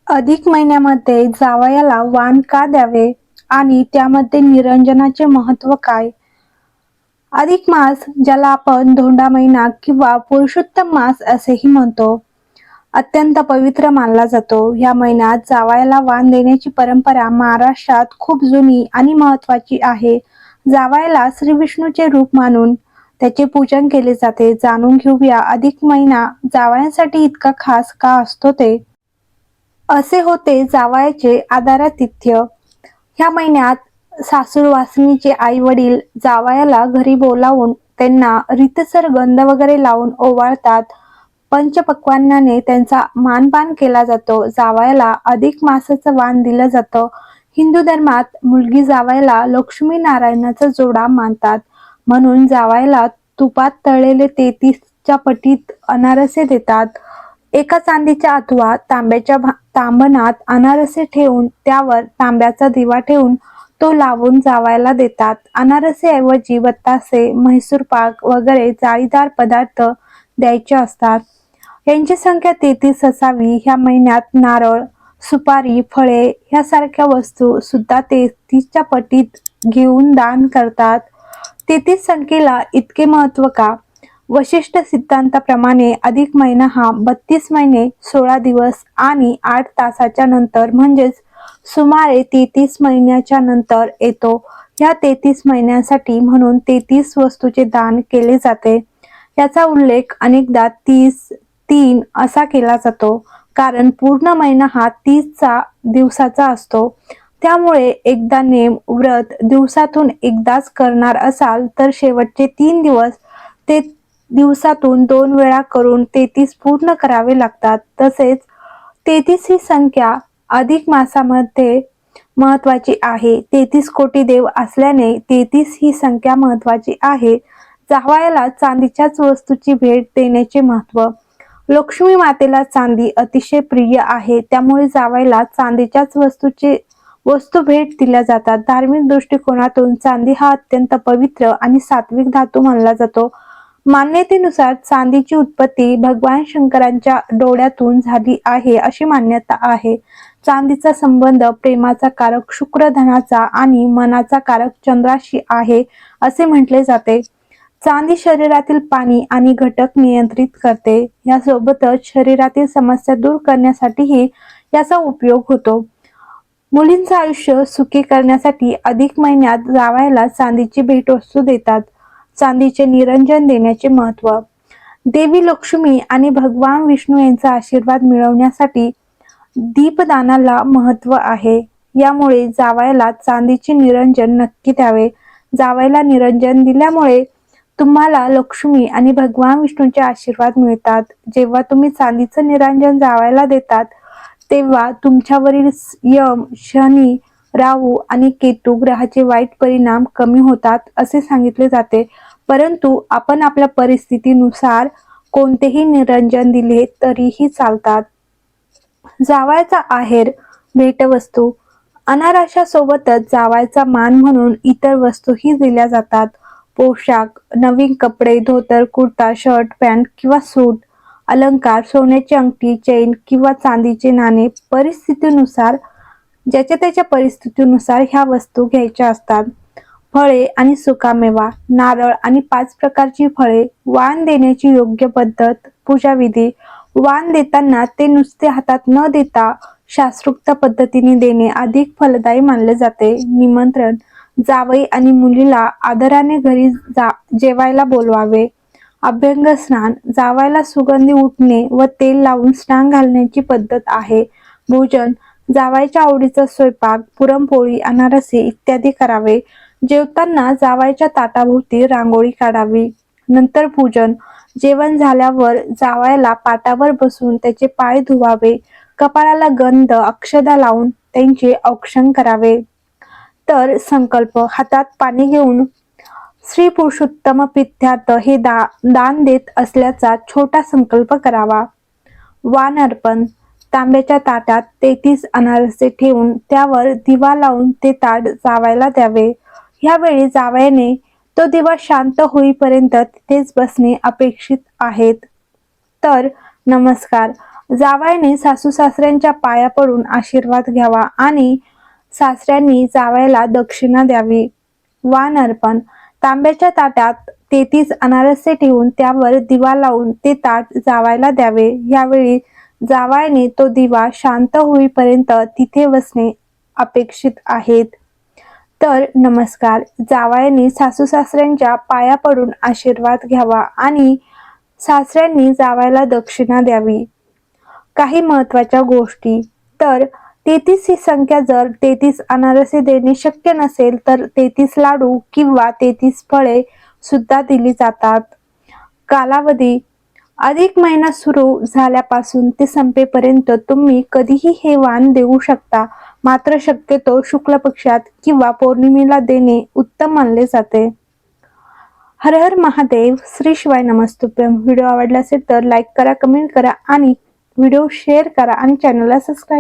अधिक महिन्यामध्ये जावयाला वाण का द्यावे आणि त्यामध्ये निरंजनाचे महत्त्व काय? अधिक मास, ज्याला आपण धोंडा महिना किंवा पुरुषोत्तम मास असेही म्हणतो, अत्यंत पवित्र मानला जातो. या महिन्यात जावयाला वाण देण्याची परंपरा महाराष्ट्रात खूप जुनी आणि महत्त्वाची आहे. जावयाला श्री विष्णूचे रूप मानून त्याचे पूजन केले जाते. जाणून घेऊया अधिक महिना जावयांसाठी इतका खास का असतो ते. असे होते जावयाचे आदरातिथ्य. ह्या महिन्यात सासूरवासनीचे आई वडील जावयाला घरी बोलावून त्यांना रीतसर गंध वगैरे लावून ओवाळतात. पंचपक्वान्नाने त्यांचा मानपान केला जातो. जावयाला अधिक मासाचं वाण दिलं जातं. हिंदू धर्मात मुलगी जावयाला लक्ष्मी नारायणाचा जोडा मानतात. म्हणून जावयाला तुपात तळलेले 33च्या पटीत अनारसे देतात. एका चांदीच्या अथवा तांब्याच्या तांबणात अनारसे ठेवून त्यावर तांब्याचा दिवा ठेवून तो लावून जावयाला देतात. अनारसे ऐवजी बतासे, म्हैसूर पाक वगैरे जाळीदार पदार्थ द्यायचे असतात. यांची संख्या 33 असावी. ह्या महिन्यात नारळ, सुपारी, फळे ह्यासारख्या वस्तू सुद्धा 33च्या पटीत घेऊन दान करतात. 33 संख्येला इतके महत्त्व का? वशिष्ठ सिद्धांताप्रमाणे अधिक महिना हा 32 महिने 16 दिवस आणि 8 तासाच्या नंतर म्हणजेच सुमारे 33 महिन्याच्या नंतर येतो. ह्या 33 महिन्यांसाठी म्हणून 33 वस्तूचे दान केले जाते. याचा उल्लेख अनेकदा 30-3 असा केला जातो, कारण पूर्ण महिना हा 30 दिवसाचा असतो. त्यामुळे एकदा नेम व्रत दिवसातून एकदाच करणार असाल तर शेवटचे 3 दिवस ते दिवसातून 2 वेळा करून 33 पूर्ण करावे लागतात. तसेच 33 ही संख्या अधिक मासामध्ये महत्वाची आहे. 33 कोटी देव असल्याने 33 ही संख्या महत्वाची आहे. जावयाला चांदीच्याच वस्तूची भेट देण्याचे महत्त्व. लक्ष्मी मातेला चांदी अतिशय प्रिय आहे. त्यामुळे जावयाला चांदीच्याच वस्तू भेट दिल्या जातात. धार्मिक दृष्टिकोनातून चांदी हा अत्यंत पवित्र आणि सात्विक धातू मानला जातो. मान्यतेनुसार चांदीची उत्पत्ती भगवान शंकरांच्या डोळ्यातून झाली आहे अशी मान्यता आहे. चांदीचा संबंध प्रेमाचा कारक शुक्र, धनाचा आणि मनाचा कारक चंद्राशी आहे असे म्हटले जाते. चांदी शरीरातील पाणी आणि घटक नियंत्रित करते. यासोबतच शरीरातील समस्या दूर करण्यासाठीही याचा उपयोग होतो. मुलींचं आयुष्य सुखी करण्यासाठी अधिक महिन्यात जावयाला चांदीची भेटवस्तू देतात. चांदीचे निरंजन देण्याचे महत्त्व. देवी लक्ष्मी आणि भगवान विष्णू यांचा आशीर्वाद मिळवण्यासाठी दीपदानाला महत्त्व आहे. यामुळे जावयाला चांदीचे निरंजन नक्की द्यावे. जावयाला निरंजन दिल्यामुळे तुम्हाला लक्ष्मी आणि भगवान विष्णूचे आशीर्वाद मिळतात. जेव्हा तुम्ही चांदीचं निरंजन जावयाला देतात तेव्हा तुमच्यावरील यम, शनी, राहू आणि केतू ग्रहाचे वाईट परिणाम कमी होतात असे सांगितले जाते. परंतु आपण आपल्या परिस्थितीनुसार कोणतेही निरंजन दिले तरीही चालतात. जावयाचा आहेर, भेटवस्तू. अनारशासोबतच जावयाचा मान म्हणून इतर वस्तूही दिल्या जातात. पोशाख, नवीन कपडे, धोतर, कुर्ता, शर्ट, पॅन्ट किंवा सूट. अलंकार, सोन्याची अंगठी, चैन किंवा चांदीचे नाणे. परिस्थितीनुसार, ज्याच्या त्याच्या परिस्थितीनुसार ह्या वस्तू घ्यायच्या असतात. फळे आणि सुकामेवा. नारळ आणि 5 प्रकारची फळे. वाण देण्याची योग्य पद्धत. पूजाविधी. वाण देताना ते नुसते हातात न देता शास्त्रोक्त पद्धतीने देणे अधिक फलदायी मानले जाते. निमंत्रण. जावई आणि मुलीला आदराने घरी जेवायला बोलवावे. अभ्यंग स्नान. जावयाला सुगंधी उठणे व तेल लावून स्नान घालण्याची पद्धत आहे. भोजन. जावयाच्या आवडीचा स्वयंपाक, पुरणपोळी, अनारसे इत्यादी करावे. जेवताना जावयाच्या ताटाभोवती रांगोळी काढावी. नंतर पूजन. जेवण झाल्यावर जावयाला पाटावर बसून त्याचे पाय धुवावे. कपाळाला गंध, अक्षदा लावून त्यांचे औक्षण करावे. तर संकल्प. हातात पाणी घेऊन श्री पुरुषोत्तम प्रीत्यर्थ हे दान देत असल्याचा छोटा संकल्प करावा. वाण अर्पण. तांब्याच्या ताटात 33 अनारसे ठेवून त्यावर दिवा लावून ते ताट जावयाला द्यावे. ह्यावेळी जावयाने तो दिवा शांत होईपर्यंत तिथेच बसणे अपेक्षित आहेत. तर नमस्कार. जावयाने सासू सासऱ्यांच्या पाया पडून आशीर्वाद घ्यावा आणि सासऱ्यांनी जावयाला दक्षिणा द्यावी. वाण अर्पण. तांब्याच्या ताटात 33 अनारसे ठेवून त्यावर दिवा लावून ते ताट जावयाला द्यावे. यावेळी जावयाने तो दिवा शांत होईपर्यंत तिथे बसणे अपेक्षित आहेत. तर नमस्कार. जावयाने सासू सासऱ्यांच्या पाया पडून आशीर्वाद घ्यावा आणि सासऱ्यांनी जावयाला दक्षिणा द्यावी. काही महत्त्वाच्या गोष्टी. तर 33 ही संख्या जर 33 अनारसे देणे शक्य नसेल तर 33 लाडू किंवा 33 फळे सुद्धा दिली जातात. कालावधी. अधिक महिना सुरू झाल्यापासून ते संपेपर्यंत तुम्ही कधीही हे वाण देऊ शकता, मात्र शक्यतो शुक्ल पक्षात किंवा पौर्णिमेला देणे उत्तम मानले जाते. हर हर महादेव. श्री शिवाय नमस्तुभ्यं. व्हिडिओ आवडला असेल तर लाईक करा, कमेंट करा आणि व्हिडिओ शेअर करा आणि चॅनलला सबस्क्राईब